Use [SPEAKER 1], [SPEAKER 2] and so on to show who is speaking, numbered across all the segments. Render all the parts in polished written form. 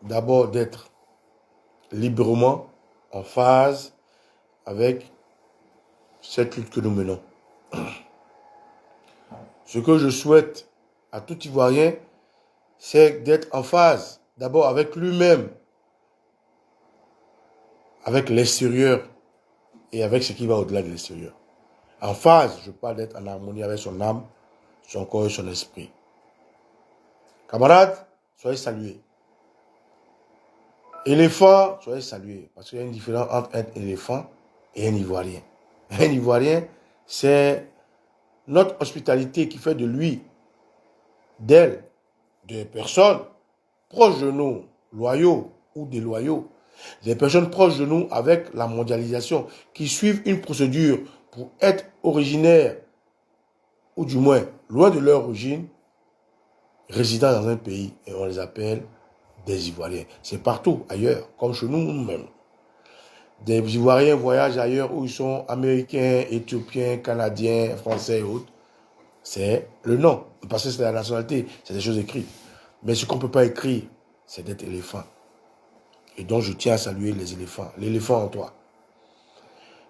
[SPEAKER 1] d'abord d'être librement en phase avec cette lutte que nous menons. Ce que je souhaite à tout Ivoirien, c'est d'être en phase d'abord avec lui-même, avec l'extérieur et avec ce qui va au-delà de l'extérieur. En phase, je parle d'être en harmonie avec son âme, son corps et son esprit. Camarades, soyez salués. Éléphant, soyez salués. Parce qu'il y a une différence entre un éléphant et un Ivoirien. Un Ivoirien, c'est notre hospitalité qui fait de lui, d'elle, des personnes proches de nous, loyaux ou déloyaux, des personnes proches de nous avec la mondialisation, qui suivent une procédure pour être originaires, ou du moins loin de leur origine, résidant dans un pays, et on les appelle des Ivoiriens. C'est partout ailleurs, comme chez nous-mêmes. Des Ivoiriens voyagent ailleurs où ils sont américains, éthiopiens, canadiens, français et autres. C'est le nom, parce que c'est la nationalité, c'est des choses écrites. Mais ce qu'on ne peut pas écrire, c'est d'être éléphant. Et donc je tiens à saluer les éléphants, l'éléphant en toi.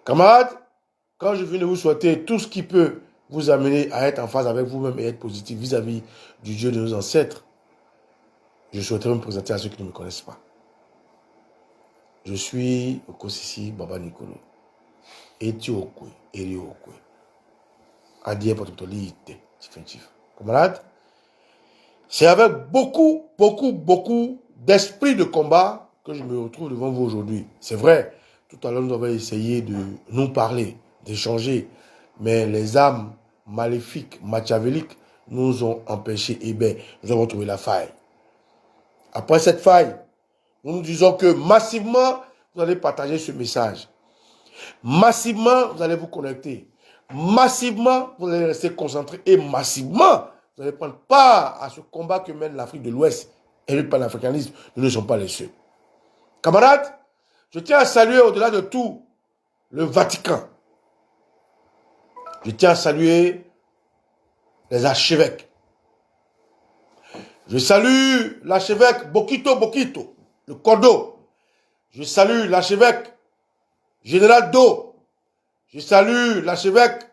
[SPEAKER 1] Camarades, quand je viens de vous souhaiter tout ce qui peut vous amener à être en phase avec vous-même et être positif vis-à-vis du Dieu de nos ancêtres, je souhaiterais me présenter à ceux qui ne me connaissent pas. Je suis Okosisi Baba Nicolo. Eti Okwe, Eri Okwe. Adie Pototoli Ite, définitif. Camarades, c'est avec beaucoup d'esprit de combat que je me retrouve devant vous aujourd'hui. C'est vrai, tout à l'heure nous avons essayé de nous parler, d'échanger, mais les âmes maléfiques, machiavéliques nous ont empêchés. Et bien, nous avons trouvé la faille. Après cette faille, nous disons que massivement, vous allez partager ce message. Massivement, vous allez vous connecter. Massivement, vous allez rester concentrés. Et massivement, vous allez prendre part à ce combat que mène l'Afrique de l'Ouest et le panafricanisme. Nous ne sommes pas les seuls. Camarades, je tiens à saluer au-delà de tout le Vatican. Je tiens à saluer les archevêques. Je salue l'archevêque Bokito, le Cordo. Je salue l'archevêque Général Do. Je salue l'archevêque.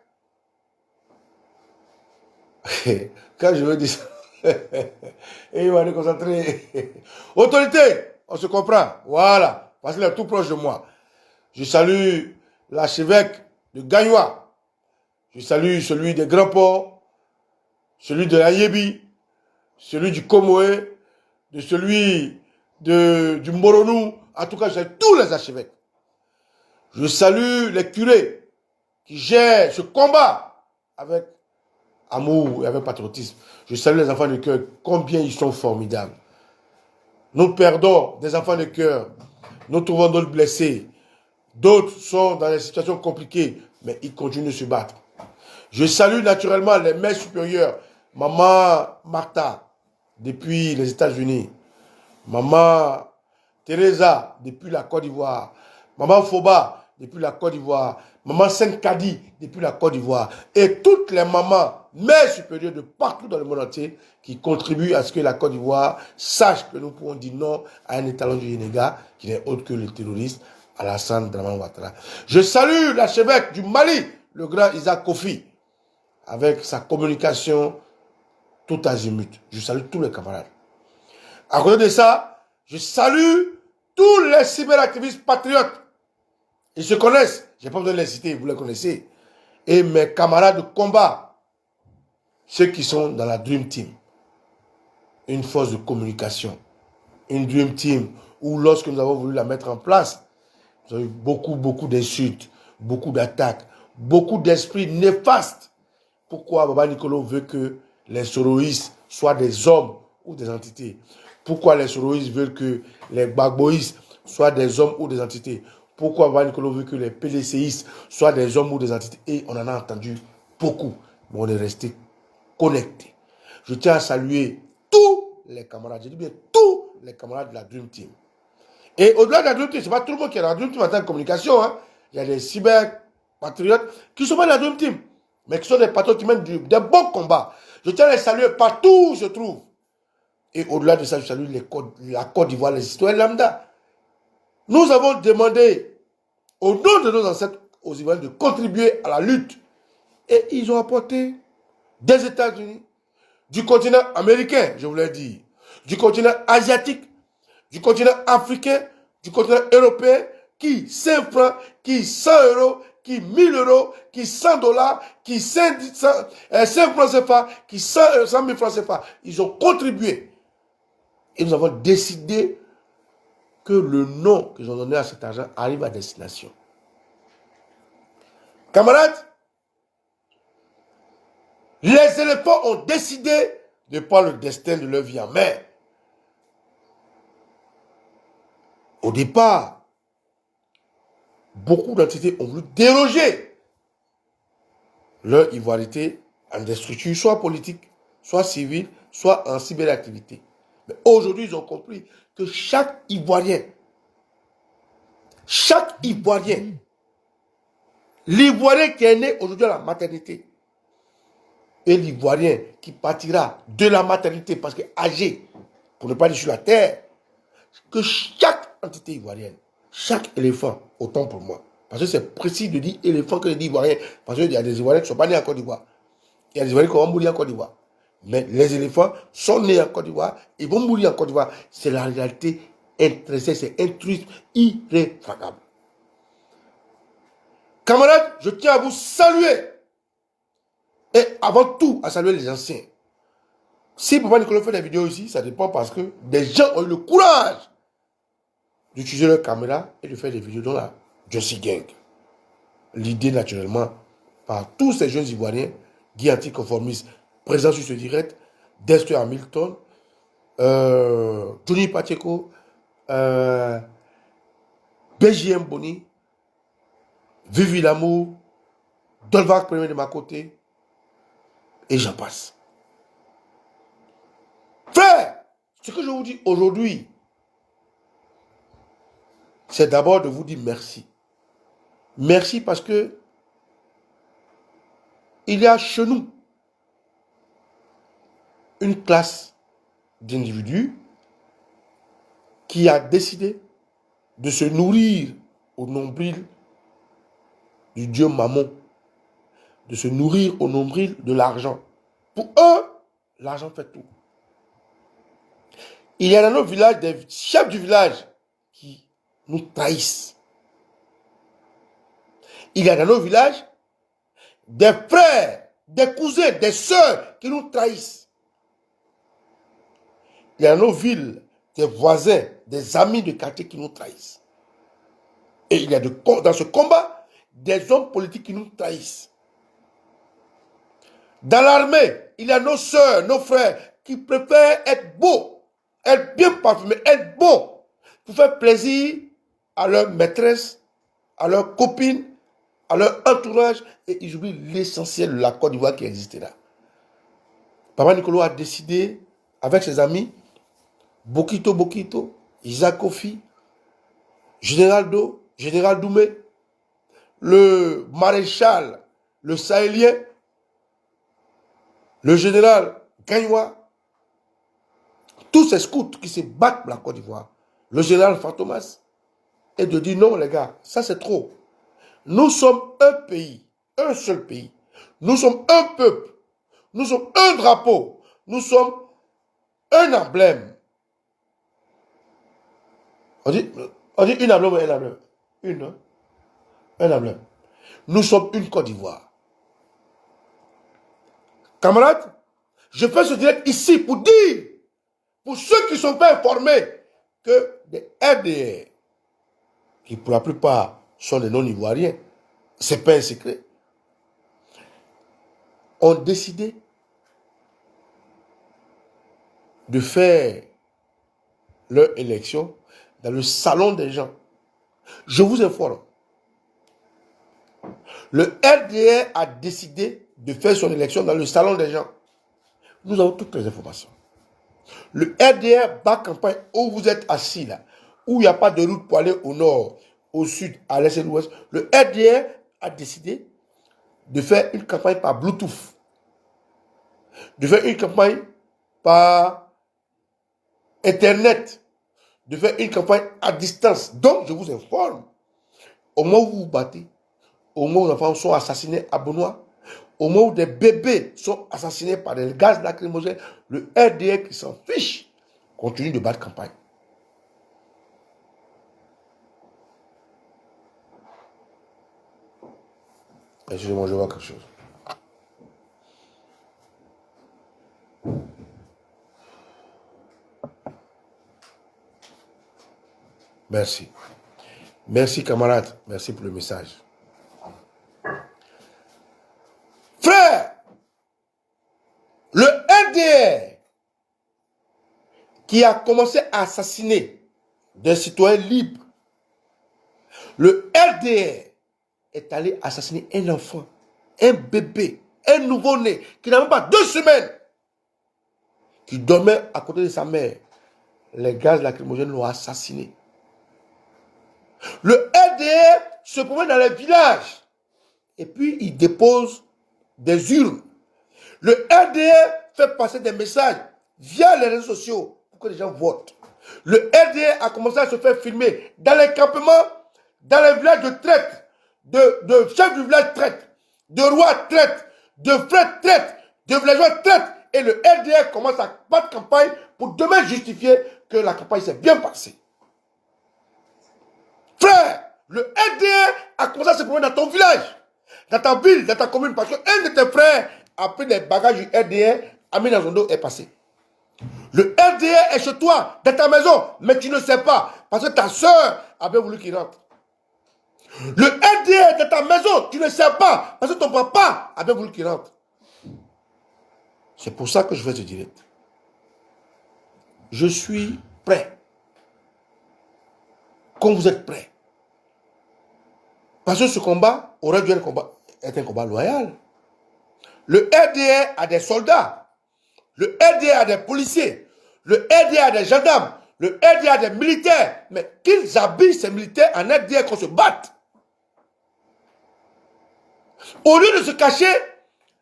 [SPEAKER 1] Quand je veux dire ça, et il va nous concentrer. Autorité, on se comprend. Voilà, parce qu'il est tout proche de moi. Je salue l'archevêque de Gagnoa. Je salue celui des Grands Ports, celui de la Yébi, celui du Comoé, de celui du Moronou. En tout cas, j'ai tous les archevêques. Je salue les curés qui gèrent ce combat avec amour et avec patriotisme. Je salue les enfants de cœur, combien ils sont formidables. Nous perdons des enfants de cœur, nous trouvons d'autres blessés, d'autres sont dans des situations compliquées, mais ils continuent de se battre. Je salue naturellement les mères supérieures, Maman Martha, depuis les États-Unis, Maman Teresa, depuis la Côte d'Ivoire, Maman Foba, depuis la Côte d'Ivoire, Maman Sainte-Kadi, depuis la Côte d'Ivoire, et toutes les mamans, mères supérieures de partout dans le monde entier, qui contribuent à ce que la Côte d'Ivoire sache que nous pouvons dire non à un étalon du Yénéga, qui n'est autre que le terroriste Alassane Dramane Ouattara. Je salue l'archevêque du Mali, le grand Isaac Kofi, avec sa communication tout azimut. Je salue tous les camarades. À côté de ça, je salue tous les cyberactivistes patriotes. Ils se connaissent. Je n'ai pas besoin de les citer, vous les connaissez. Et mes camarades de combat, ceux qui sont dans la Dream Team, une force de communication, une Dream Team où lorsque nous avons voulu la mettre en place, nous avons eu beaucoup d'insultes, beaucoup d'attaques, beaucoup d'esprits néfastes. Pourquoi Baba Nicolo veut que les soroïstes soient des hommes ou des entités? Pourquoi les soroïstes veulent que les bagboïstes soient des hommes ou des entités? Pourquoi Baba Nicolo veut que les PDCistes soient des hommes ou des entités? Et on en a entendu beaucoup, mais on est resté connectés. Je tiens à saluer tous les camarades, je dis bien tous les camarades de la Dream Team. Et au-delà de la Dream Team, ce n'est pas tout le monde qui est dans la Dream Team en tant que communication. Hein. Il y a des cyberpatriotes qui ne sont pas dans la Dream Team, mais qui sont des patriotes qui mènent des bons combats. Je tiens à les saluer partout où ils se trouvent. Et au-delà de ça, je salue la Côte d'Ivoire, les citoyens lambda. Nous avons demandé, au nom de nos ancêtres, aux Ivoiriens de contribuer à la lutte. Et ils ont apporté des États-Unis, du continent américain, je vous l'ai dit, du continent asiatique, du continent africain, du continent européen, qui 5 francs, qui 100 euros, qui 1000 euros, qui 100 dollars, qui 5 francs CFA, qui 100 000 francs CFA. Ils ont contribué. Et nous avons décidé que le nom qu'ils ont donné à cet argent arrive à destination. Camarades, les éléphants ont décidé de prendre le destin de leur vie en main. Au départ, beaucoup d'entités ont voulu déroger leur ivoirité en des structures soit politiques, soit civiles, soit en cyberactivité. Mais aujourd'hui, ils ont compris que chaque Ivoirien, l'Ivoirien qui est né aujourd'hui à la maternité, et l'Ivoirien qui partira de la maternité parce qu'il est âgé, pour ne pas dire sur la terre, que chaque entité ivoirienne, chaque éléphant, autant pour moi, parce que c'est précis de dire éléphant que de dire ivoirien, parce qu'il y a des Ivoiriens qui ne sont pas nés en Côte d'Ivoire, il y a des Ivoiriens qui vont mourir en Côte d'Ivoire, mais les éléphants sont nés en Côte d'Ivoire, ils vont mourir en Côte d'Ivoire, c'est la réalité intrinsèque, c'est intrusif, irréfragable. Camarades, je tiens à vous saluer. Et avant tout, à saluer les anciens. Si Papa Nicolas fait des vidéos ici, ça dépend parce que des gens ont eu le courage d'utiliser leur caméra et de faire des vidéos dans la Josie Gang. L'idée, naturellement, par tous ces jeunes Ivoiriens, Guy anticonformistes, présents sur ce direct, Dexter Hamilton, Johnny Pacheco, BJM Boni, Vivi Lamour, Dolvac Premier de ma côté, et j'en passe. Frère, ce que je vous dis aujourd'hui, c'est d'abord de vous dire merci. Merci parce que il y a chez nous une classe d'individus qui a décidé de se nourrir au nombril du dieu Mammon, de se nourrir au nombril de l'argent. Pour eux, l'argent fait tout. Il y a dans nos villages des chefs du village qui nous trahissent. Il y a dans nos villages des frères, des cousins, des sœurs qui nous trahissent. Il y a dans nos villes des voisins, des amis de quartier qui nous trahissent. Et il y a dans ce combat des hommes politiques qui nous trahissent. Dans l'armée, il y a nos sœurs, nos frères qui préfèrent être beaux, être bien parfumés, être bons, pour faire plaisir à leur maîtresse, à leurs copines, à leur entourage, et ils oublient l'essentiel de la Côte d'Ivoire qui existait là. Papa Nicolas a décidé, avec ses amis, Bokito, Isaac Kofi, Général Do, Général Doumé, le maréchal, le sahélien, le général Gagnoua, tous ces scouts qui se battent pour la Côte d'Ivoire, le général Fatomas, et de dire non les gars, ça c'est trop. Nous sommes un pays, un seul pays. Nous sommes un peuple. Nous sommes un drapeau. Nous sommes un emblème. On dit une emblème ou un emblème? Une, hein? Un emblème. Nous sommes une Côte d'Ivoire. Camarades, je fais ce direct ici pour dire, pour ceux qui ne sont pas informés, que des RDR, qui pour la plupart sont des non-ivoiriens, ce n'est pas un secret, ont décidé de faire leur élection dans le salon des gens. Je vous informe. Le RDR a décidé de faire son élection dans le salon des gens. Nous avons toutes les informations. Le RDR bat campagne où vous êtes assis là, où il n'y a pas de route pour aller au nord, au sud, à l'est et à l'ouest. Le RDR a décidé de faire une campagne par Bluetooth, de faire une campagne par Internet, de faire une campagne à distance. Donc, je vous informe, au moment où vous vous battez, au moment où les enfants sont assassinés à Benoît, au moment où des bébés sont assassinés par des gaz lacrymogènes, le RDR qui s'en fiche continue de battre campagne. Excusez-moi, je vois quelque chose. Merci. Merci, camarade. Merci pour le message. Frère, le RDR qui a commencé à assassiner des citoyens libres, le RDR est allé assassiner un enfant, un bébé, un nouveau-né qui n'a même pas 2 semaines, qui dormait à côté de sa mère. Les gaz lacrymogènes l'ont assassiné. Le RDR se promène dans les villages et puis il dépose des urnes. Le RDR fait passer des messages via les réseaux sociaux pour que les gens votent. Le RDR a commencé à se faire filmer dans les campements, dans les villages de traite, de chefs du village traite, de rois traite, de frères traite, de villageois traite. Et le RDR commence à battre campagne pour demain justifier que la campagne s'est bien passée. Frère, le RDR a commencé à se promener dans ton village, dans ta ville, dans ta commune, parce qu'un de tes frères a pris des bagages du RDR, a mis dans son dos et est passé. Le RDR est chez toi, dans ta maison, mais tu ne sais pas, parce que ta soeur avait voulu qu'il rentre. Le RDR est dans ta maison, tu ne sais pas, parce que ton papa avait voulu qu'il rentre. C'est pour ça que je fais ce direct. Je suis prêt. Quand vous êtes prêts. Parce que ce combat aurait dû être un combat loyal. Le RDR a des soldats. Le RDR a des policiers. Le RDR a des gendarmes. Le RDR a des militaires. Mais qu'ils habillent ces militaires en RDR qu'on se batte. Au lieu de se cacher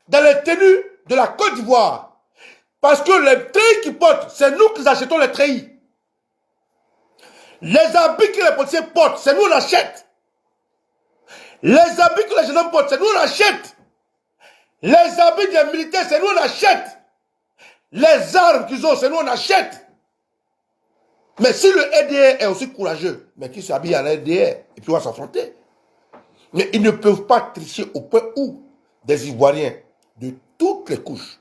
[SPEAKER 1] dans les tenues de la Côte d'Ivoire. Parce que les treillis qu'ils portent, c'est nous qui achetons les treillis. Les habits que les policiers portent, c'est nous qui achètent. Les habits que les gendarmes portent, c'est nous qui achètent. Les habits des militaires, c'est nous qui achètent. Les armes qu'ils ont, c'est nous qui achètent. Mais si le RDR est aussi courageux, mais qu'il s'habille à l'RDR, et puis on va s'affronter. Mais ils ne peuvent pas tricher au point où des Ivoiriens de toutes les couches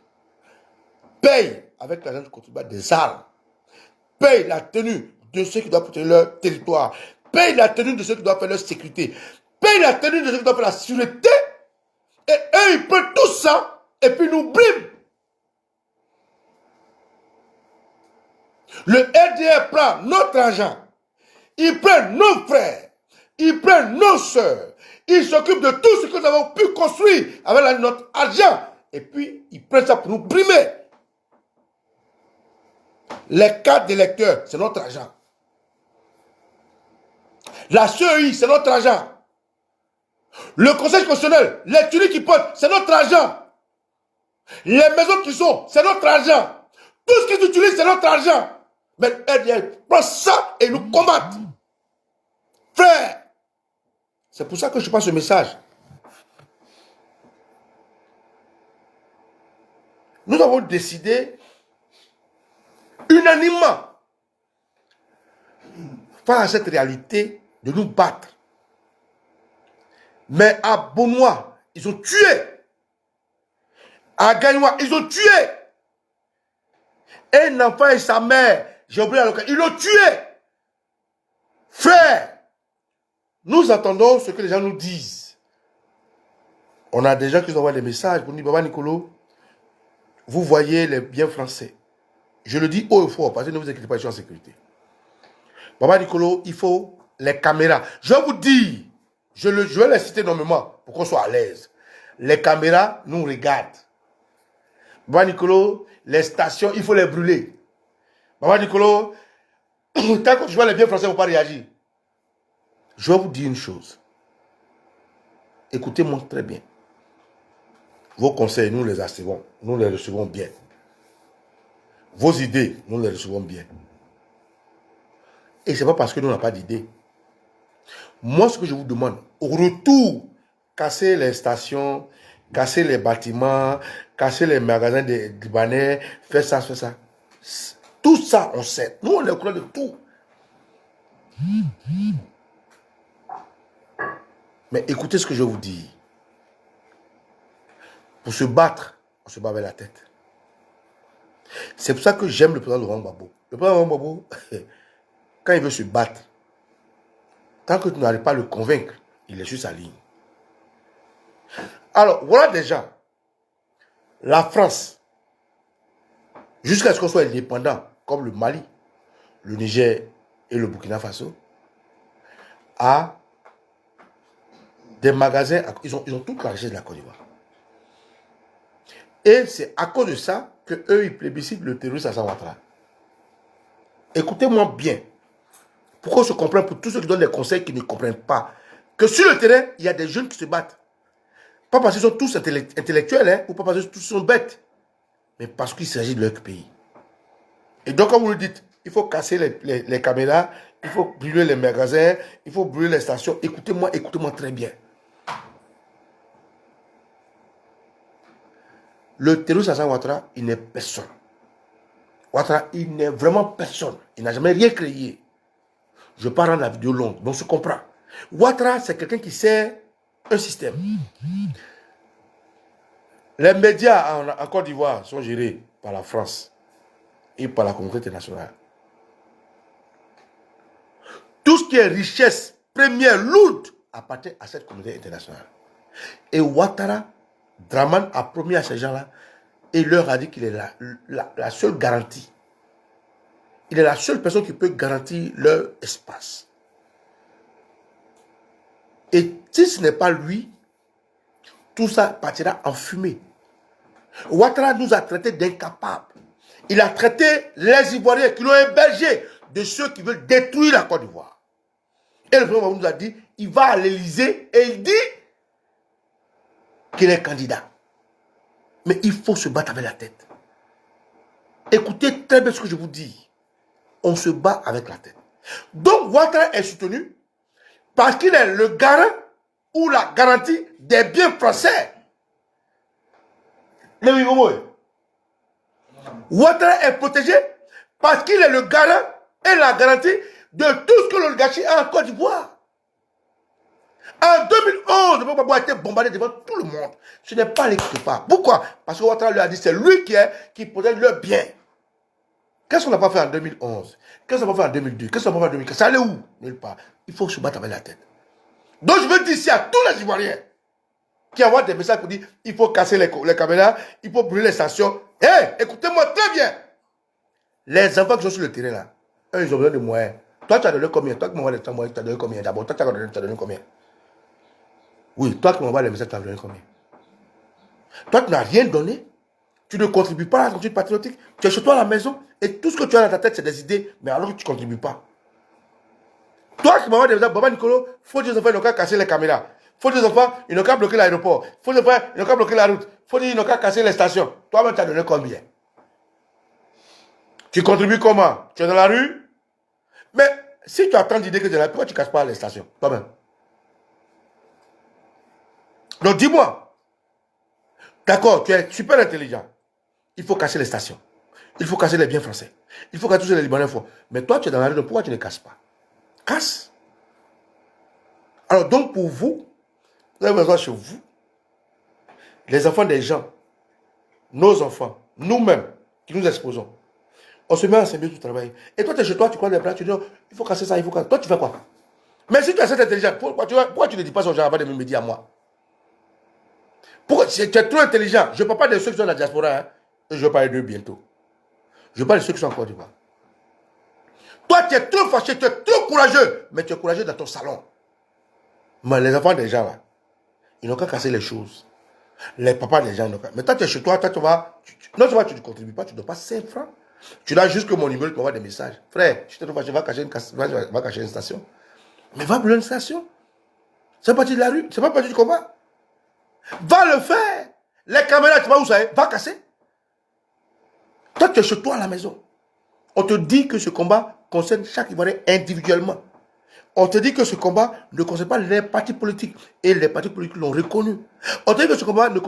[SPEAKER 1] payent avec l'argent du contribuable des armes, payent la tenue de ceux qui doivent protéger leur territoire, payent la tenue de ceux qui doivent faire leur sécurité, payent la tenue de ceux qui doivent faire la sûreté, et eux, ils prennent tout ça, et puis nous briment. Le RDR prend notre argent, il prend nos frères, il prend nos soeurs, il s'occupe de tout ce que nous avons pu construire avec notre argent, et puis ils prennent ça pour nous brimer. Les cartes d'électeurs, c'est notre argent. La CEI, c'est notre argent. Le Conseil constitutionnel, les tuiles qui portent, c'est notre argent. Les maisons qui sont, c'est notre argent. Tout ce qu'ils utilisent, c'est notre argent. Mais RDR prend ça et nous combattent. Frère, c'est pour ça que je passe ce message. Nous avons décidé unanimement face à cette réalité de nous battre. Mais à Benoît, ils ont tué. À Gagnois, ils ont tué. Un enfant et sa mère, j'ai oublié la localité, ils l'ont tué. Frère, nous attendons ce que les gens nous disent. On a des gens qui nous envoient des messages pour nous dire, Baba Nicolo, vous voyez les biens français. Je le dis haut et fort, parce que ne vous inquiétez pas, je suis en sécurité. Baba Nicolo, il faut les caméras. Je vais vous dire, je vais les citer nommément pour qu'on soit à l'aise. Les caméras nous regardent. Baba Nicolo, les stations, il faut les brûler. Baba Nicolo, quand je vois les biens français, il ne faut pas réagir. Je vais vous dire une chose. Écoutez-moi très bien. Vos conseils, nous les recevons. Nous les recevons bien. Vos idées, nous les recevons bien. Et ce n'est pas parce que nous n'avons pas d'idée. Moi, ce que je vous demande, au retour, casser les stations, casser les bâtiments, casser les magasins des Libanais, faire ça, faire ça. Tout ça, on sait. Nous, on est au courant de tout. Mais écoutez ce que je vous dis. Pour se battre, on se bat avec la tête. C'est pour ça que j'aime le président Laurent Gbagbo. Le président Laurent Gbagbo, quand il veut se battre, tant que tu n'arrives pas à le convaincre, il est sur sa ligne. Alors, voilà déjà, la France, jusqu'à ce qu'on soit indépendant, comme le Mali, le Niger et le Burkina Faso, a des magasins, ils ont toute la richesse de la Côte d'Ivoire. Et c'est à cause de ça qu'eux, ils plébiscitent le terroriste Alassane Ouattara. Écoutez-moi bien. Pourquoi je comprends pour tous ceux qui donnent des conseils qui ne comprennent pas que sur le terrain, il y a des jeunes qui se battent. Pas parce qu'ils sont tous intellectuels, hein, ou pas parce que tous sont bêtes, mais parce qu'il s'agit de leur pays. Et donc, comme vous le dites, il faut casser les caméras, il faut brûler les magasins, il faut brûler les stations. Écoutez-moi très bien. Le terroriste Alassane Ouattara, il n'est personne. Ouattara, il n'est vraiment personne. Il n'a jamais rien créé. Je vais pas rendre la vidéo longue, donc on se comprend. Ouattara, c'est quelqu'un qui sert un système. Les médias en Côte d'Ivoire sont gérés par la France et par la communauté internationale. Tout ce qui est richesse première, lourde, appartient à cette communauté internationale. Et Ouattara, Draman a promis à ces gens-là et leur a dit qu'il est la seule garantie. Il est la seule personne qui peut garantir leur espace. Et si ce n'est pas lui, tout ça partira en fumée. Ouattara nous a traités d'incapables. Il a traité les Ivoiriens qui l'ont hébergé de ceux qui veulent détruire la Côte d'Ivoire. Et le président nous a dit, il va à l'Élysée et il dit qu'il est candidat. Mais il faut se battre avec la tête. Écoutez très bien ce que je vous dis. On se bat avec la tête. Donc Ouattara est soutenu parce qu'il est le garant ou la garantie des biens français. Ouattara est protégé parce qu'il est le garant et la garantie de tout ce que l'oligarchie a en Côte d'Ivoire. En 2011, le Gbagbo a été bombardé devant tout le monde. Ce n'est pas allé quelque part. Pourquoi? Parce que Ouattara lui a dit c'est lui qui protège leurs biens. Qu'est-ce qu'on n'a pas fait en 2011? Qu'est-ce qu'on n'a pas fait en 2002? Qu'est-ce qu'on n'a pas fait en 2015? Ça allait où? Nulle part. Il faut se battre avec la tête. Donc je veux dire ici à tous les Ivoiriens qui envoient des messages pour dire il faut casser les caméras, il faut brûler les stations. Hé, écoutez-moi très bien. Les enfants qui sont sur le terrain là, eux ils ont besoin de moyens. Toi tu as donné combien? Toi qui m'envoies les moyens, tu as donné combien? D'abord, toi tu as donné combien? Oui, toi qui m'envoies les messages, tu as donné combien? Toi tu n'as rien donné. Tu ne contribues pas à la culture patriotique. Tu es chez toi à la maison et tout ce que tu as dans ta tête, c'est des idées, mais alors que tu ne contribues pas. Toi qui m'envoies des messages, Baba Nicolo, faut dire aux enfants, ils n'ont qu'à casser les caméras. Faut dire aux enfants, ils n'ont qu'à bloquer l'aéroport. Faut dire aux enfants, ils n'ont qu'à bloquer la route. Faut dire, ils n'ont qu'à casser les stations. Toi-même, tu as donné combien? Tu contribues comment? Tu es dans la rue? Mais si tu as tant d'idées que tu es là, pourquoi tu ne casses pas les stations? Toi-même. Donc dis-moi. D'accord, tu es super intelligent. Il faut casser les stations. Il faut casser les biens français. Il faut casser tous les Libanais font. Mais toi, tu es dans la rue, donc pourquoi tu ne casses pas? Casse. Alors donc pour vous, vous avez besoin chez vous, les enfants des gens, nos enfants, nous-mêmes, qui nous exposons, on se met en symbiose du travail. Et toi, tu es chez toi, tu crois les bras, tu dis, il faut casser ça, il faut casser. Toi, tu fais quoi? Mais si tu as cette intelligence, pourquoi tu ne dis pas aux gens avant de me dire à moi? Pourquoi tu es trop intelligent? Je ne parle pas de ceux qui sont dans la diaspora, hein, et je vais parler d'eux bientôt. Je parle de ceux qui sont en Côte d'Ivoire. Toi, tu es trop fâché, tu es trop courageux, mais tu es courageux dans ton salon. Mais les enfants des gens, là, ils n'ont qu'à casser les choses. Les papas des gens, ils n'ont qu'à. Mais toi, tu es chez toi, tu vas. Non seulement tu ne contribues pas, tu ne donnes pas 5 francs. Tu as juste que mon numéro, tu m'envoies des messages. Frère, je suis trop fâché, va cacher une station. Mais va brûler une station. C'est pas parti de la rue, c'est pas parti du combat. Va le faire. Les caméras, tu vas où ça est? Va casser. Toi, tu es chez toi à la maison. On te dit que ce combat, concerne chaque Ivoirien individuellement. On te dit que ce combat ne concerne pas les partis politiques. Et les partis politiques l'ont reconnu. On te dit que ce combat ne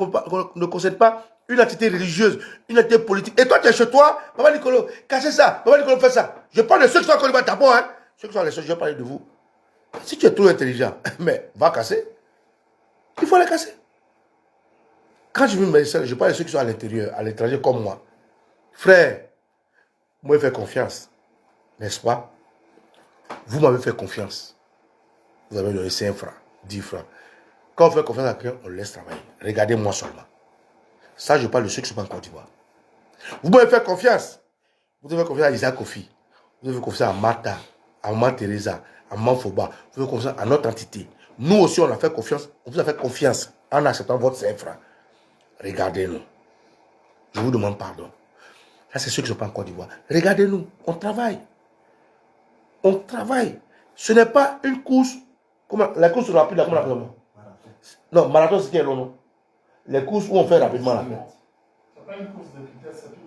[SPEAKER 1] concerne pas une entité religieuse, une entité politique. Et toi, tu es chez toi, Papa Nicolo, cassez ça, Papa Nicolo, fais ça. Je parle de ceux qui sont en Côte d'Ivoire d'abord, hein. Ceux qui sont les seuls, je vais parler de vous. Si tu es trop intelligent, mais va casser. Il faut les casser. Quand je veux me dire, je parle de ceux qui sont à l'intérieur, à l'étranger comme moi. Frère, moi, je fais confiance. N'est-ce pas? Vous m'avez fait confiance. Vous avez donné 5 francs, 10 francs. Quand on fait confiance à quelqu'un, on le laisse travailler. Regardez-moi seulement. Ça, je parle de ceux qui sont en Côte d'Ivoire. Vous m'avez fait confiance. Vous devez faire confiance à Isaac Kofi. Vous devez faire confiance à Martha, à Maman Teresa, à Maman Foba. Vous devez faire confiance à notre entité. Nous aussi, on a fait confiance. On vous a fait confiance en acceptant votre 5 francs. Regardez-nous. Je vous demande pardon. Ça, c'est ceux qui ne sont pas en Côte d'Ivoire. Regardez-nous. On travaille. On travaille. Ce n'est pas une course. Comment, la course rapide, comment on appelle ça? Non, marathon, c'est quel nom? Les courses où on fait rapidement la fête.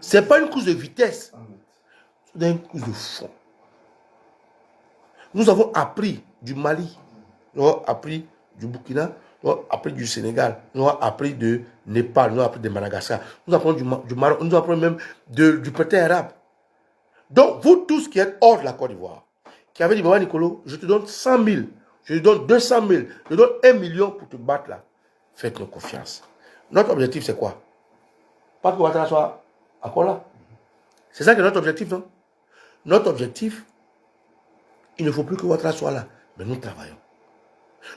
[SPEAKER 1] C'est pas une course de vitesse. C'est une course de fond. Nous avons appris du Mali. Nous avons appris du Burkina. Nous avons appris du Sénégal. Nous avons appris de Népal. Nous avons appris de Madagascar. Nous apprenons du Maroc. Nous apprenons même du peuple arabe. Donc, vous tous qui êtes hors de la Côte d'Ivoire, qui avez dit, Baba Nicolo, je te donne 100 000, je te donne 200 000, je te donne 1 million pour te battre là. Faites-nous confiance. Notre objectif, c'est quoi? Pas que Ouattara soit encore là. C'est ça qui est notre objectif, non? Notre objectif, il ne faut plus que Ouattara soit là. Mais nous travaillons.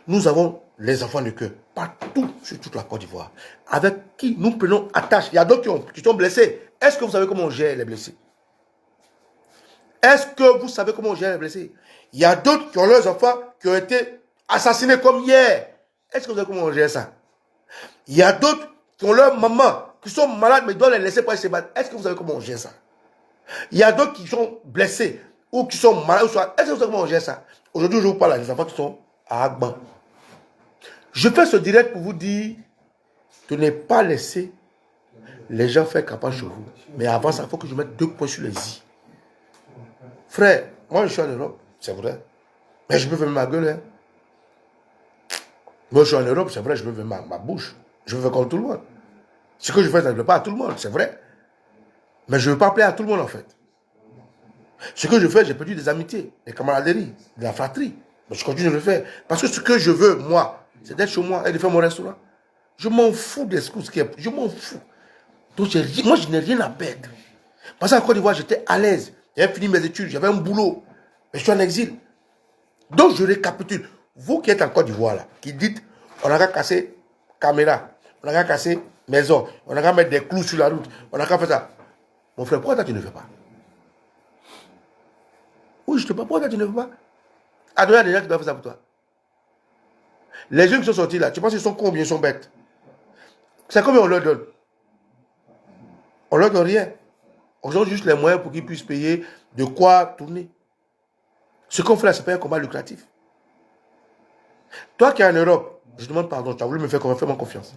[SPEAKER 1] Nous avons les enfants de cœur partout sur toute la Côte d'Ivoire, avec qui nous prenons attache. Il y a d'autres qui sont blessés. Est-ce que vous savez comment on gère les blessés? Est-ce que vous savez comment on gère les blessés? Il y a d'autres qui ont leurs enfants qui ont été assassinés comme hier. Est-ce que vous savez comment on gère ça? Il y a d'autres qui ont leurs mamans qui sont malades mais doivent les laisser pour aller se battre. Est-ce que vous savez comment on gère ça? Il y a d'autres qui sont blessés ou qui sont malades. Est-ce que vous savez comment on gère ça? Aujourd'hui, je vous parle des enfants qui sont à Agban. Je fais ce direct pour vous dire de ne pas laisser les gens faire campagne chez vous. Mais avant ça, il faut que je mette 2 points sur les i. Frère, moi je suis en Europe, c'est vrai. Mais je peux faire ma gueule. Hein. Moi je suis en Europe, c'est vrai, je peux faire ma bouche. Je peux faire comme tout le monde. Ce que je fais, ça ne plaît pas à tout le monde, c'est vrai. Mais je ne veux pas plaire à tout le monde en fait. Ce que je fais, j'ai perdu des amitiés, des camaraderies, de la fratrie. Mais je continue de le faire. Parce que ce que je veux, moi, c'est d'être chez moi et de faire mon restaurant. Je m'en fous des excuses qui est. Je m'en fous. Donc moi, je n'ai rien à perdre. Parce qu'en Côte d'Ivoire, j'étais à l'aise. J'avais fini mes études, j'avais un boulot. Mais je suis en exil. Donc je récapitule. Vous qui êtes en Côte d'Ivoire, là, qui dites, on a qu'à casser caméra, on a qu'à casser maison, on a qu'à mettre des clous sur la route, on a qu'à faire ça. Mon frère, pourquoi toi tu ne fais pas? Oui, je te parle, pourquoi toi tu ne fais pas? Adonner à des gens qui doivent faire ça pour toi. Les jeunes qui sont sortis là, tu penses qu'ils sont combien, ils sont bêtes? C'est combien on leur donne? On leur donne rien. On donne juste les moyens pour qu'ils puissent payer de quoi tourner. Ce qu'on fait là, c'est pas un combat lucratif. Toi qui es en Europe, je demande pardon, tu as voulu me faire confiance, fais-moi confiance.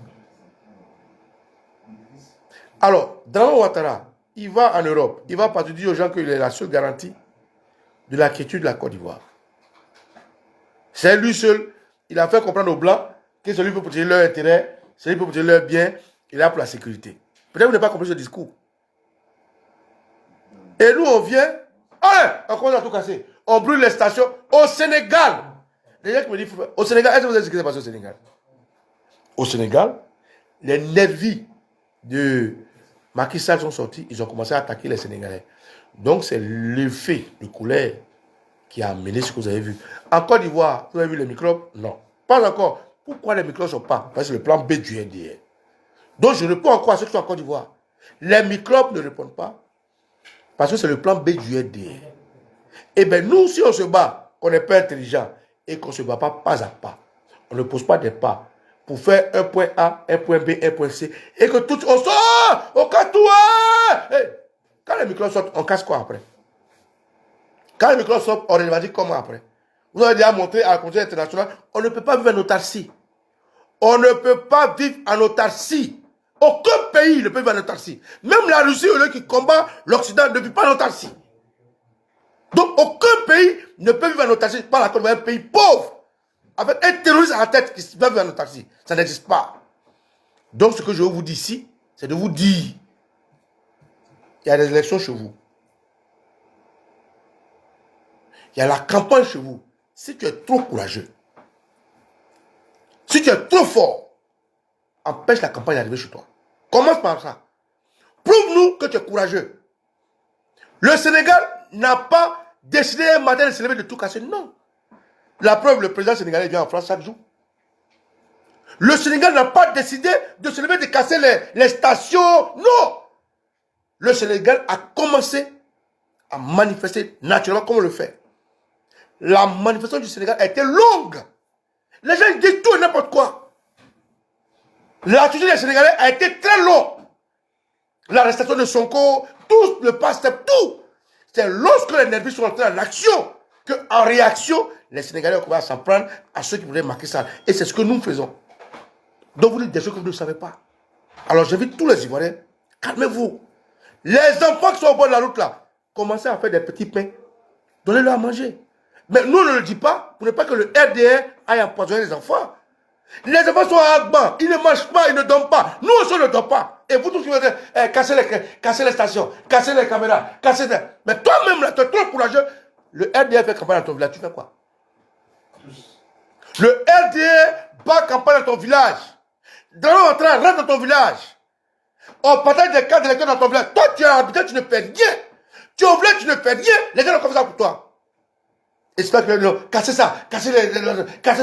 [SPEAKER 1] Alors, Dramane Ouattara, il va en Europe, il va pas te dire aux gens qu'il est la seule garantie de la quiétude de la Côte d'Ivoire. C'est lui seul, il a fait comprendre aux Blancs que c'est lui pour protéger leur intérêt, c'est lui pour protéger leur bien, il est là pour la sécurité. Peut-être que vous n'avez pas compris ce discours. Et nous, on vient, on commence à tout casser. On brûle les stations au Sénégal. Les gens qui me disent, au Sénégal, est-ce que vous savez ce qui s'est passé au Sénégal? Au Sénégal, les nervis de Macky Sall sont sortis, ils ont commencé à attaquer les Sénégalais. Donc, c'est l'effet de colère qui a amené ce que vous avez vu. En Côte d'Ivoire, vous avez vu les microbes? Non. Pas encore. Pourquoi les microbes ne sont pas? Parce que c'est le plan B du NDR. Donc, je réponds encore à ceux qui sont en Côte d'Ivoire. Les microbes ne répondent pas parce que c'est le plan B du NDR. Eh bien, nous, si on se bat, qu'on n'est pas intelligent et qu'on ne se bat pas à pas, on ne pose pas des pas pour faire un point A, un point B, un point C, et que tout, on sort, on casse tout. Hey, quand les microbes sortent, on casse quoi après? Quand les microbes sortent, on va dire comment après? Vous avez déjà montré à la communauté internationale, on ne peut pas vivre en autarcie. On ne peut pas vivre en autarcie. Aucun pays ne peut vivre en autarcie. Même la Russie, qui combat l'Occident, ne vit pas en autarcie. Donc, aucun pays ne peut vivre en autarcie par la Côte d'Ivoire, un pays pauvre, avec un terroriste à la tête qui va vivre en autarcie. Ça n'existe pas. Donc, ce que je vous dis ici, c'est de vous dire, il y a des élections chez vous. Il y a la campagne chez vous. Si tu es trop courageux, si tu es trop fort, empêche la campagne d'arriver chez toi. Commence par ça. Prouve-nous que tu es courageux. Le Sénégal n'a pas décidé un matin de se lever de tout casser. Non. La preuve, le président sénégalais vient en France chaque jour. Le Sénégal n'a pas décidé de se lever de casser les stations. Non. Le Sénégal a commencé à manifester naturellement comme on le fait. La manifestation du Sénégal a été longue. Les gens disent tout et n'importe quoi. L'attitude des Sénégalais a été très longue. L'arrestation de Sonko, tout le passe-temps, tout. C'est lorsque les nervis sont entrés en action qu'en réaction, les Sénégalais ont commencé à s'en prendre à ceux qui voulaient marquer ça. Et c'est ce que nous faisons. Donc vous dites des choses que vous ne savez pas. Alors j'invite tous les Ivoiriens, calmez-vous. Les enfants qui sont au bord de la route là, commencez à faire des petits pains. Donnez-leur à manger. Mais nous, on ne le dit pas pour ne pas que le RDR aille empoisonner les enfants. Les enfants sont à Agban, ils ne mangent pas, ils ne dorment pas. Nous aussi, on ne dort pas. Et vous tous qui vous dites, casser les stations, casser les caméras, casser les... Mais toi-même, là, tu es trop courageux. Le RDR fait campagne dans ton village, tu fais quoi? Le RDR bat campagne dans ton village. Dans l'entrée, rentre dans ton village. On partage des cartes d'électeurs dans ton village. Toi, tu es habitant, tu ne fais rien. Tu es au village, tu ne fais rien. Les gens ont comme ça pour toi. J'espère que casser ça, casser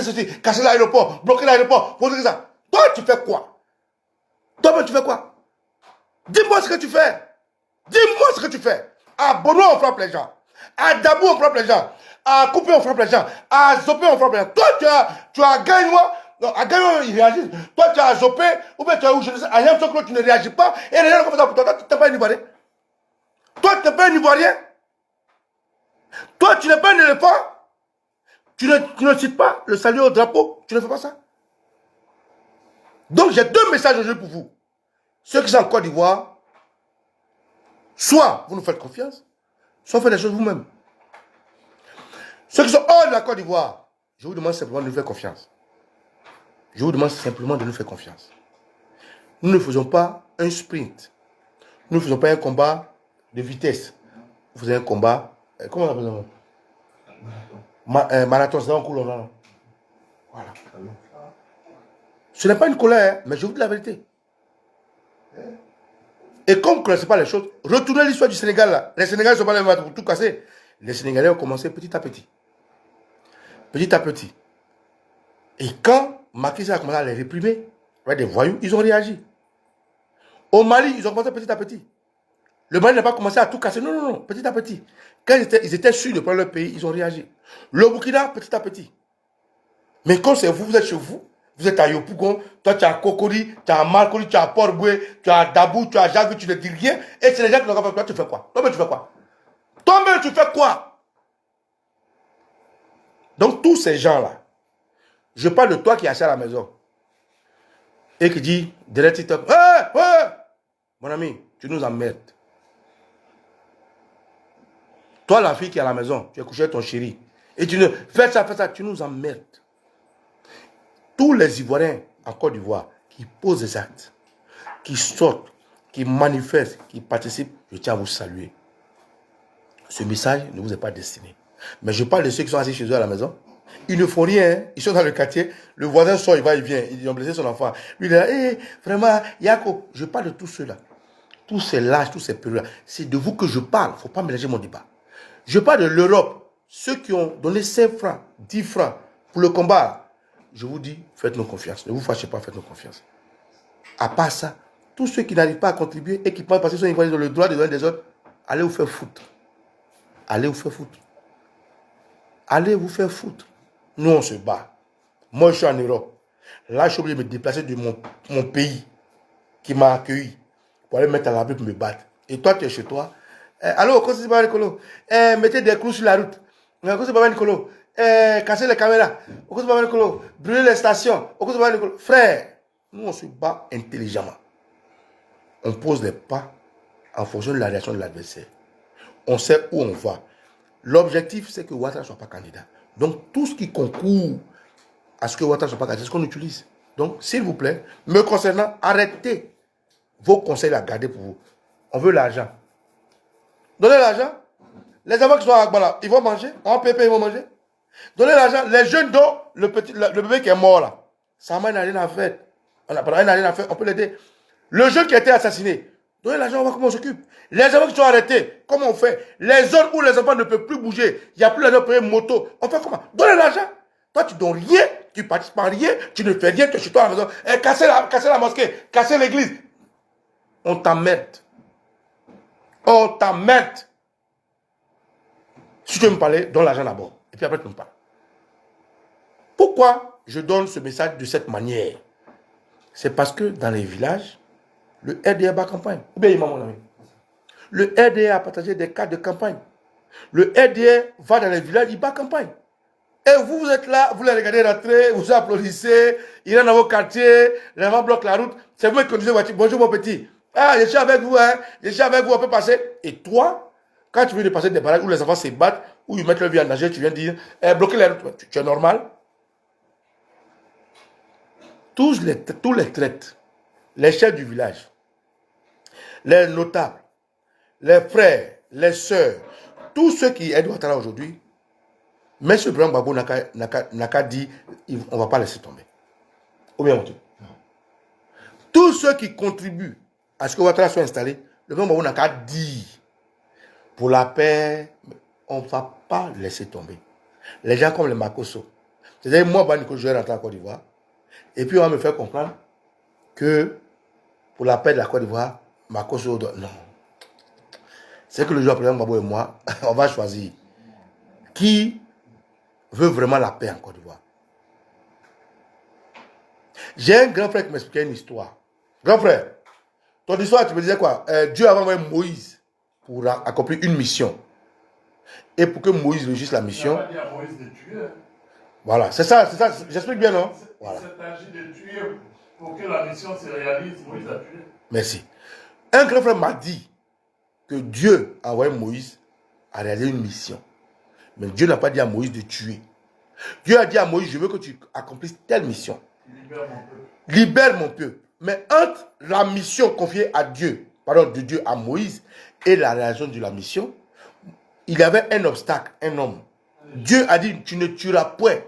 [SPEAKER 1] ceci, casser l'aéroport, bloquer l'aéroport, bloquer ça. Toi, tu fais quoi? Toi, tu fais quoi? Dis-moi ce que tu fais. Dis-moi ce que tu fais. À Bono, on frappe les gens. À Dabou, on frappe les gens. À Coupé, on frappe les gens. À Zopé, on frappe les gens. Toi, tu as gagné. Non, à gagné, ils réagissent. Toi, tu as Zopé, ou bien tu as où je ne sais, à Yamsoklo, tu ne réagis pas. Et les gens comme ça pour toi. Toi, tu n'es pas un Ivoirien. Toi, tu n'es pas un Ivoirien. Toi, tu n'es pas un éléphant. Tu ne cites pas le salut au drapeau. Tu ne fais pas ça. Donc, j'ai deux messages aujourd'hui pour vous. Ceux qui sont en Côte d'Ivoire, soit vous nous faites confiance, soit faites les choses vous-même. Ceux qui sont hors de la Côte d'Ivoire, je vous demande simplement de nous faire confiance. Je vous demande simplement de nous faire confiance. Nous ne faisons pas un sprint. Nous ne faisons pas un combat de vitesse. Nous faisons un combat, comment on appelle ça? Marathon, c'est un coup long. Voilà. Ce n'est pas une colère, mais je vous dis la vérité. Et comme vous ne connaissez pas les choses, retournez l'histoire du Sénégal là. Les Sénégalais ne sont pas là pour tout casser. Les Sénégalais ont commencé petit à petit. Petit à petit. Et quand Macky Sall a commencé à les réprimer, avec des voyous, ils ont réagi. Au Mali, ils ont commencé petit à petit. Le Mali n'a pas commencé à tout casser. Non, non, non, petit à petit. Quand ils étaient sûrs de prendre leur pays, ils ont réagi. Le Burkina, petit à petit. Mais quand c'est vous, vous êtes chez vous, vous êtes à Yopougon, toi tu as Kokori, tu as Marcoli, tu as Port-Boué, tu as Dabou, tu as Javi, tu ne dis rien, et c'est les gens qui n'ont pas fait. Toi, tu fais quoi? Toi-même, tu fais quoi? Toi-même, tu fais quoi? Donc, tous ces gens-là, je parle de toi qui es assis à la maison et qui dit, derrière TikTok, mon ami, tu nous emmerdes. Toi, la fille qui est à la maison, tu es couché avec ton chéri, et tu ne fais ça, tu nous emmerdes. Tous les Ivoiriens en Côte d'Ivoire qui posent des actes, qui sortent, qui manifestent, qui participent, je tiens à vous saluer. Ce message ne vous est pas destiné. Mais je parle de ceux qui sont assis chez eux à la maison. Ils ne font rien, hein. Ils sont dans le quartier, le voisin sort, il va, il vient, ils ont blessé son enfant. Lui, il est là, vraiment, Yako. Je parle de tous ceux-là. Tous ces lâches, tous ces périodes-là. C'est de vous que je parle. Il ne faut pas mélanger mon débat. Je parle de l'Europe. Ceux qui ont donné 5 francs, 10 francs pour le combat. Je vous dis, faites-nous confiance. Ne vous fâchez pas, faites-nous confiance. À part ça, tous ceux qui n'arrivent pas à contribuer et qui pensent parce qu'ils sont Ivoiriens dans le droit de donner des autres, allez vous faire foutre. Allez vous faire foutre. Allez vous faire foutre. Nous, on se bat. Moi, je suis en Europe. Là, je suis obligé de me déplacer de mon pays qui m'a accueilli pour aller mettre à l'abri pour me battre. Et toi, tu es chez toi. Allô, qu'est-ce que c'est pas Nicolo? Mettez des clous sur la route. Qu'est-ce que c'est pas Nicolo? Casser les caméras. Qu'est-ce que c'est pas Nicolo? Brûler les stations. Qu'est-ce que c'est pas Nicolo? Frère, nous, on se bat intelligemment. On pose les pas en fonction de la réaction de l'adversaire. On sait où on va. L'objectif, c'est que Ouattara ne soit pas candidat. Donc, tout ce qui concourt à ce que Ouattara ne soit pas candidat, c'est ce qu'on utilise. Donc, s'il vous plaît, me concernant, arrêtez vos conseils à garder pour vous. On veut l'argent. Donnez l'argent. Les enfants qui sont à Agbala, ils vont manger. En PP, ils vont manger. Donnez l'argent. Les jeunes dont le bébé qui est mort là, ça n'a rien à faire. On n'a rien à faire, on peut l'aider. Le jeune qui a été assassiné, donnez l'argent, on va voir comment on s'occupe. Les enfants qui sont arrêtés, comment on fait? Les zones où les enfants ne peuvent plus bouger, il n'y a plus l'argent pour payer une moto, on fait comment? Donnez l'argent. Toi, tu ne donnes rien, tu ne participes à rien, tu ne fais rien, tu es chez toi à la maison. Casser la mosquée, casser l'église. On t'emmerde. On t'emmerde. Si tu veux me parler, donne l'argent d'abord. Et puis après, tu me parles. Pourquoi je donne ce message de cette manière? C'est parce que dans les villages, le RDA bat campagne. Ou bien, mon ami. Le RDA a partagé des cartes de campagne. Le RDA va dans les villages, il bat campagne. Et vous, vous êtes là, vous les regardez rentrer, vous applaudissez, il est dans vos quartiers, les gens bloquent la route. C'est vous qui conduisez la voiture. Bonjour mon petit. Ah, je suis avec vous, hein. Je suis avec vous, on peut passer. Et toi, quand tu viens de passer des barrages où les enfants se battent, où ils mettent leur vie en danger, tu viens dire, bloquez les routes. Tu es normal? Tous les traites, les chefs du village, les notables, les frères, les sœurs, tous ceux qui aident Ouattara aujourd'hui, M. Ibrahim Babou n'a qu'à dit, on ne va pas laisser tomber. Ou bien, tous ceux qui contribuent à ce que Ouattara soit installé, le Ibrahim Babou n'a qu'à dire, pour la paix, on ne va pas laisser tomber. Les gens comme les Makosso, c'est-à-dire moi, je vais rentrer en Côte d'Ivoire, et puis on va me faire comprendre que pour la paix de la Côte d'Ivoire, Makosso, non. C'est que le jour après, Babou et moi, on va choisir qui veut vraiment la paix en Côte d'Ivoire. J'ai un grand frère qui m'expliquait une histoire. Grand frère, ton histoire, tu me disais quoi? Dieu avait envoyé Moïse pour accomplir une mission. Et pour que Moïse réussisse la mission. Il n'a pas dit à Moïse de tuer. Voilà, c'est ça, j'explique bien, non? Voilà. Il s'est agi de tuer pour que la mission se réalise. Moïse a tué. Merci. Un grand frère m'a dit que Dieu a envoyé Moïse à réaliser une mission. Mais Dieu n'a pas dit à Moïse de tuer. Dieu a dit à Moïse, je veux que tu accomplisses telle mission. Libère mon peuple. Libère mon peuple. Mais entre la mission confiée à Dieu, pardon, de Dieu à Moïse, et la réalisation de la mission, il y avait un obstacle, un homme. Dieu a dit, tu ne tueras point.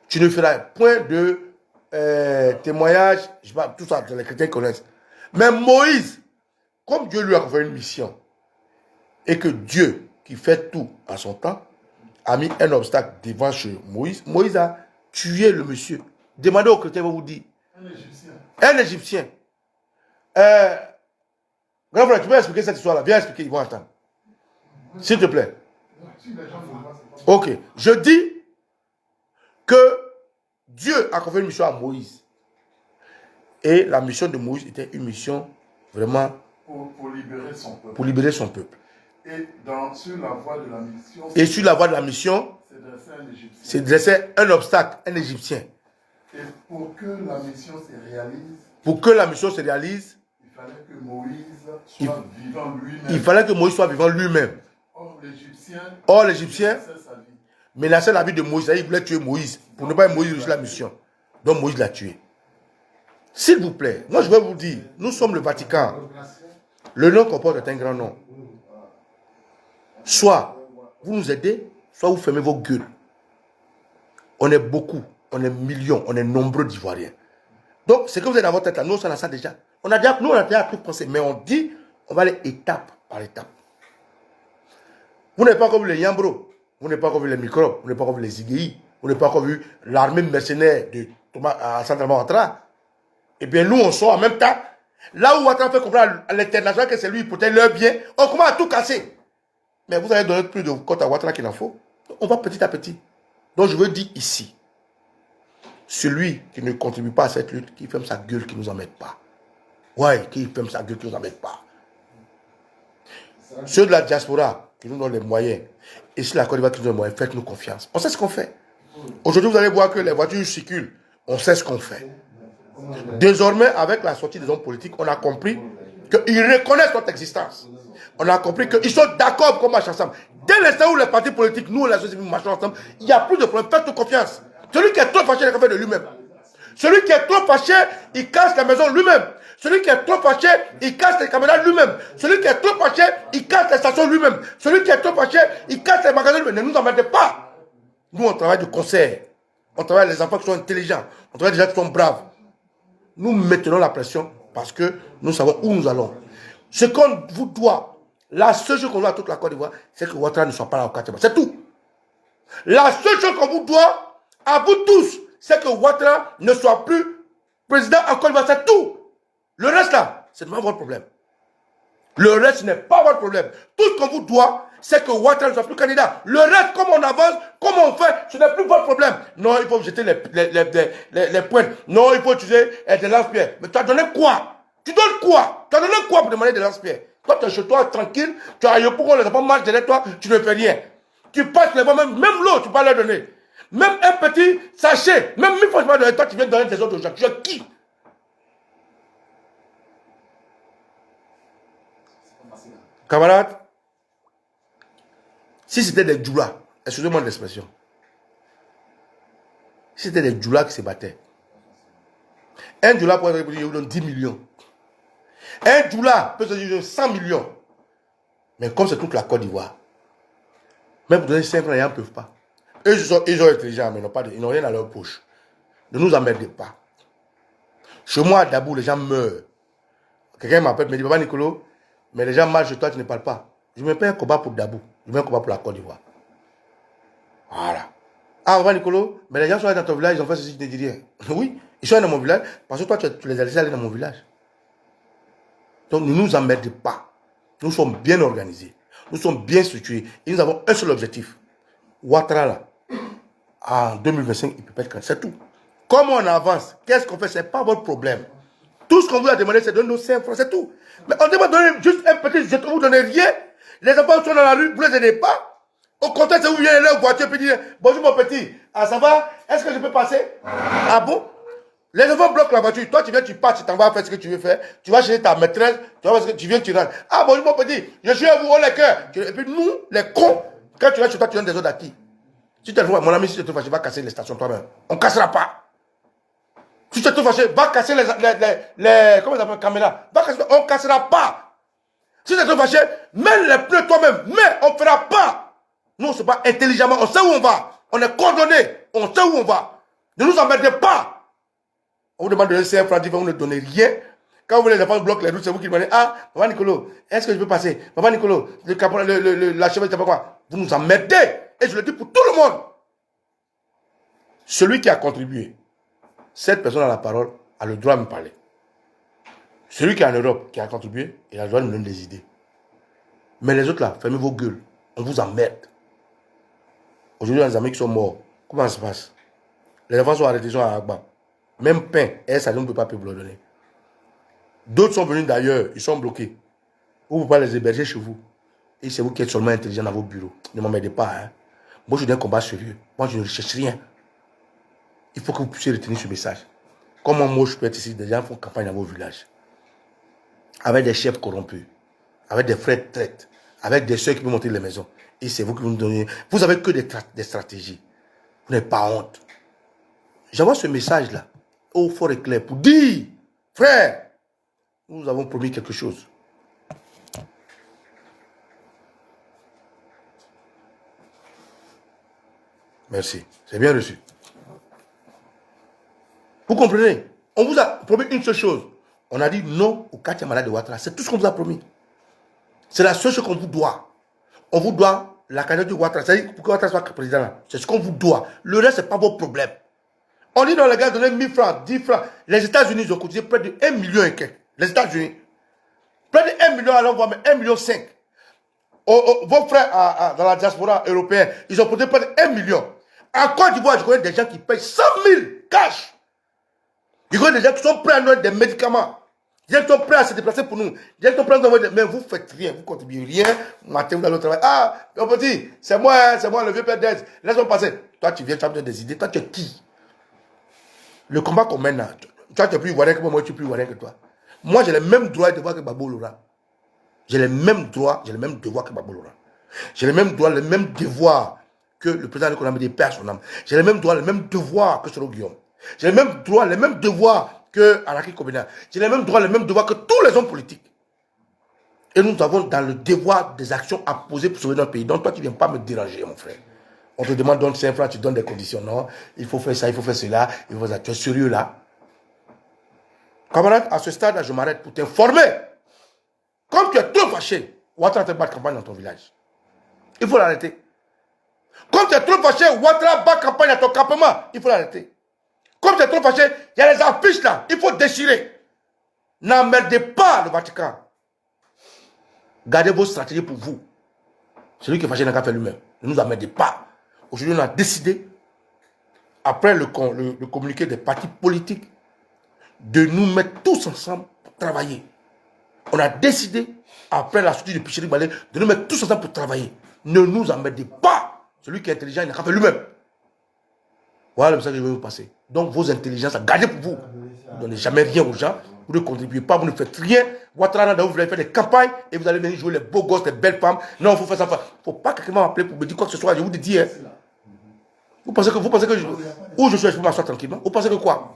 [SPEAKER 1] Tu ne feras point de témoignage, je sais pas, tout ça, les chrétiens connaissent. Mais Moïse, comme Dieu lui a confié une mission, et que Dieu, qui fait tout à son temps, a mis un obstacle devant chez Moïse, Moïse a tué le monsieur. Demandez aux chrétiens, vous dire. Un Égyptien. Un Égyptien. Grand frère, tu peux expliquer cette histoire-là? Viens expliquer, ils vont attendre. S'il te plaît. Ok. Je dis que Dieu a confié une mission à Moïse. Et la mission de Moïse était une mission vraiment pour libérer son peuple. Pour libérer son peuple. Et sur la voie de la mission, c'est dresser un obstacle, un Égyptien. Et pour que la mission se réalise, il fallait que Moïse soit vivant lui-même. Il fallait que Moïse soit vivant lui-même. Or, l'Égyptien menaçait la vie de Moïse. Il voulait tuer Moïse pour ne pas Moïse réussir la mission. Donc Moïse l'a tué. S'il vous plaît, moi je vais vous dire, nous sommes le Vatican. Le nom qu'on porte est un grand nom. Soit vous nous aidez, soit vous fermez vos gueules. On est beaucoup, on est millions, on est nombreux d'Ivoiriens. Donc, ce que vous avez dans votre tête là, nous, on a ça déjà. Nous, on a déjà tout pensé, mais on dit, on va aller étape par étape. Vous n'avez pas encore vu les Yambro, vous n'avez pas encore vu les microbes, vous n'avez pas encore vu les IGI, vous n'avez pas encore vu l'armée mercenaire de Thomas Sankara Ouattara. Eh bien, nous, on sort en même temps. Là où Ouattara fait comprendre à l'international que c'est lui qui protège leur bien, on commence à tout casser. Mais vous allez donner plus de compte à Ouattara qu'il en faut. On va petit à petit. Donc je veux dire ici, celui qui ne contribue pas à cette lutte, qui ferme sa gueule, qui ne nous emmène pas. Ouais, qui ferme sa gueule, qui ne nous emmène pas. Ceux de la diaspora, qui nous donnent les moyens, et si la Côte d'Ivoire qui nous donne les moyens, faites-nous confiance. On sait ce qu'on fait. Aujourd'hui, vous allez voir que les voitures circulent. On sait ce qu'on fait. Désormais, avec la sortie des hommes politiques, on a compris qu'ils reconnaissent notre existence. On a compris qu'ils sont d'accord qu'on marche ensemble. Dès l'instant où les partis politiques, nous, la société, marchons ensemble, il n'y a plus de problème. Faites-nous confiance. Celui qui est trop fâché, il a fait de lui-même. Celui qui est trop fâché, il casse la maison lui-même. Celui qui est trop fâché, il casse les caméras lui-même. Celui qui est trop fâché, il casse les stations lui-même. Celui qui est trop fâché, il casse les magasins lui-même. Ne nous emmerdez pas. Nous, on travaille de concert. On travaille avec les enfants qui sont intelligents. On travaille avec des gens qui sont braves. Nous maintenons la pression parce que nous savons où nous allons. Ce qu'on vous doit, la seule chose qu'on doit à toute la Côte d'Ivoire, c'est que Ouattara ne soit pas là au 4e. C'est tout. La seule chose qu'on vous doit, à vous tous, c'est que Ouattara ne soit plus président en Côte d'Ivoire. C'est tout. Le reste là, c'est pas votre problème. Le reste n'est pas votre problème. Tout ce qu'on vous doit, c'est que Ouattara ne soit plus candidat. Le reste, comment on avance, comment on fait, ce n'est plus votre problème. Non, il faut jeter les pointes. Non, il faut utiliser des lance-pierres. Mais tu as donné quoi? Tu donnes quoi? Tu as donné quoi pour demander des lance-pierres? Toi, tu es chez toi, tranquille, tu as pour les enfants marchent derrière toi, tu ne fais rien. Tu passes les voies, même l'eau, tu peux pas leur donner. Même un petit sachet, même 1000 fois, tu vas donner, toi, tu viens donner des autres gens. Tu es qui? Camarades, si c'était des djoulas, excusez-moi de l'expression, si c'était des djoulas qui se battaient, un djoula pourrait dire, je vous donne 10 millions. Un djoula peut se dire 100 millions. Mais comme c'est toute la Côte d'Ivoire, même pour donner 5 francs, ils n'en peuvent pas. Eux, ils sont intelligents, mais ils n'ont rien à leur poche. Ne nous emmerdez pas. Chez moi, à Dabou, les gens meurent. Quelqu'un m'appelle, me dit, Papa Nicolo, mais les gens marchent chez toi, tu ne parles pas. Je ne mets pas un combat pour Dabou. Je mets un combat pour la Côte d'Ivoire. Voilà. Ah, Papa Nicolo, mais les gens sont allés dans ton village, ils ont fait ceci, tu ne dis rien. Oui, ils sont allés dans mon village, parce que toi, tu les as laissés aller dans mon village. Donc, ne nous emmerdez pas. Nous sommes bien organisés. Nous sommes bien structurés. Et nous avons un seul objectif. Ouattara, là, en 2025, il peut pas être candidat. C'est tout. Comment on avance? Qu'est-ce qu'on fait? Ce n'est pas votre problème. Tout ce qu'on vous a demandé, c'est de donner nos 5 francs, c'est tout. Mais on demande de donner juste un petit jeton, vous ne donnez rien. Les enfants sont dans la rue, vous ne les aidez pas. Au contraire, c'est vous venez leur voiture et dire bonjour mon petit. Ah, ça va? Est-ce que je peux passer? Ah bon? Les enfants bloquent la voiture. Toi, tu viens, tu pars, tu t'en vas faire ce que tu veux faire. Tu vas chez ta maîtresse, tu vas parce que tu viens, tu rentres. Ah, bonjour mon petit, je suis à vous, on les cœurs. Et puis nous, les cons, quand tu rentres chez toi, tu donnes des autres à qui? Si tu es mon ami, si tu te fâches, va casser les stations toi-même. On ne cassera pas. Si tu es tout fâché, va casser comment ça s'appelle, caméras. On ne cassera pas. Si tu es tout fâché, mets les pneus toi-même. Mais on ne fera pas. Nous, on se bat intelligemment. On sait où on va. On est coordonnés. On sait où on va. Ne nous emmerdez pas. On vous demande de laisser un franc, vous ne donnez rien. Quand vous les enfants bloquent les routes, c'est vous qui demandez, ah, Papa Nicolo, est-ce que je peux passer? Papa Nicolo, la cheveux, je ne sais pas quoi. Vous nous emmerdez. Et je le dis pour tout le monde. Celui qui a contribué, cette personne a la parole, a le droit de me parler. Celui qui est en Europe, qui a contribué, il a le droit de me donner des idées. Mais les autres là, fermez vos gueules. On vous emmerde. Aujourd'hui, il y a des amis qui sont morts. Comment ça se passe? Les enfants sont arrêtés, ils sont à Agba. Même pain, et ça ne peut pas vous le donner. D'autres sont venus d'ailleurs, ils sont bloqués. Vous ne pouvez pas les héberger chez vous. Et c'est vous qui êtes seulement intelligent dans vos bureaux. Ne m'emmerdez pas. Hein. Moi, je dis un combat sérieux. Moi, je ne recherche rien. Il faut que vous puissiez retenir ce message. Comment moi, je peux être ici? Des gens font campagne dans vos villages. Avec des chefs corrompus. Avec des frères de traite. Avec des soeurs qui peuvent monter les maisons. Et c'est vous qui nous donnez. Vous n'avez que des stratégies. Vous n'avez pas honte. J'envoie ce message-là au fort et clair pour dire, frère, nous avons promis quelque chose. Merci. C'est bien reçu. Vous comprenez? On vous a promis une seule chose. On a dit non au 4e mandat de Ouattara. C'est tout ce qu'on vous a promis. C'est la seule chose qu'on vous doit. On vous doit la candidature de Ouattara. C'est-à-dire pour que Ouattara soit président. C'est ce qu'on vous doit. Le reste, ce n'est pas vos problèmes. On dit dans les gars, donnez 1000 francs, 10 francs. Les États-Unis, ils ont cotisé près de 1 million et quelques. Les États-Unis. Près de 1 million, alors on va mettre 1,5 million. Vos frères dans la diaspora européenne, ils ont cotisé près de 1 million. En Côte d'Ivoire, je connais des gens qui payent 100 000 cash. Je connais des gens qui sont prêts à nous donner des médicaments. Des gens qui sont prêts à se déplacer pour nous. Des gens qui sont prêts à nous envoyer des... Mais vous ne faites rien, vous ne contribuez rien. Matin, vous allez au travail. Ah, mon petit, c'est moi, le vieux père d'Aise. Laisse-moi passer. Toi, tu viens, tu as des idées. Toi, tu es qui? Le combat qu'on mène là, toi, tu es plus ivoirien que moi, tu es plus ivoirien que toi. Moi, j'ai les mêmes droits de voir que Babo Laura. J'ai les mêmes droits, j'ai les mêmes devoirs que Gbagbo Laurent. J'ai les mêmes droits, les mêmes devoirs que le président de l'économie des pères son âme. J'ai les mêmes droits, les mêmes devoirs que Soro Guillaume. J'ai les mêmes droits, les mêmes devoirs que Anaki Kobena. J'ai les mêmes droits, les mêmes devoirs que tous les hommes politiques. Et nous avons dans le devoir des actions à poser pour sauver notre pays. Donc toi, tu ne viens pas me déranger, mon frère. On te demande donne 5 francs, tu donnes des conditions. Non, il faut faire ça, il faut faire cela. Il faut ça. Tu es sérieux là? Camarade, à ce stade, je m'arrête pour t'informer. Comme tu es trop fâché, Ouattara te bat campagne dans ton village. Il faut l'arrêter. Comme tu es trop fâché, Ouattara bat campagne dans ton campement. Il faut l'arrêter. Comme tu es trop fâché, il y a les affiches là. Il faut déchirer. N'emmerdez pas le Vatican. Gardez vos stratégies pour vous. Celui qui est fâché n'a qu'à faire lui-même. Ne nous emmerdez pas. Aujourd'hui, on a décidé, après le communiqué des partis politiques, de nous mettre tous ensemble pour travailler. On a décidé, après la sortie de Picheri Balé, de nous mettre tous ensemble pour travailler. Ne nous emmerdez pas. Celui qui est intelligent, il n'a qu'à faire lui-même. Voilà le message que je vais vous passer. Donc, vos intelligences, gardez pour vous. Vous ne donnez jamais rien aux gens. Vous ne contribuez pas, vous ne faites rien. Ouattara, vous voulez faire des campagnes et vous allez venir jouer les beaux gosses, les belles femmes. Non, il faut faire ça. Il ne faut pas que quelqu'un m'appelle pour me dire quoi que ce soit. Je vous le dis. Hein. Vous pensez que où je suis, je peux m'asseoir tranquillement. Vous pensez que quoi?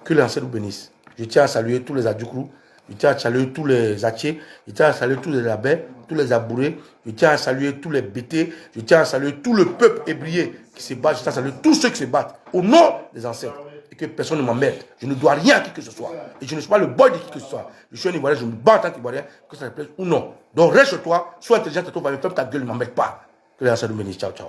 [SPEAKER 1] Que les ancêtres vous bénissent. Je tiens à saluer tous les Adjoukrou. Je tiens à saluer tous les Atchés. Je tiens à saluer tous les Labais, tous les Abourés. Je tiens à saluer tous les Bétés. Je tiens à saluer tout le peuple ébrié qui se bat. Je tiens à saluer tous ceux qui se battent au nom des ancêtres. Et que personne ne m'emmerde. Je ne dois rien à qui que ce soit. Et je ne suis pas le boy de qui que ce soit. Je suis un Ivoirien, je me bats en tant qu'Ivoirien, que ça te plaise ou non. Donc reste chez toi, sois intelligent, toi, ferme ta gueule, ne m'emmerde pas. Que les ancêtres nous bénissent. Ciao, ciao.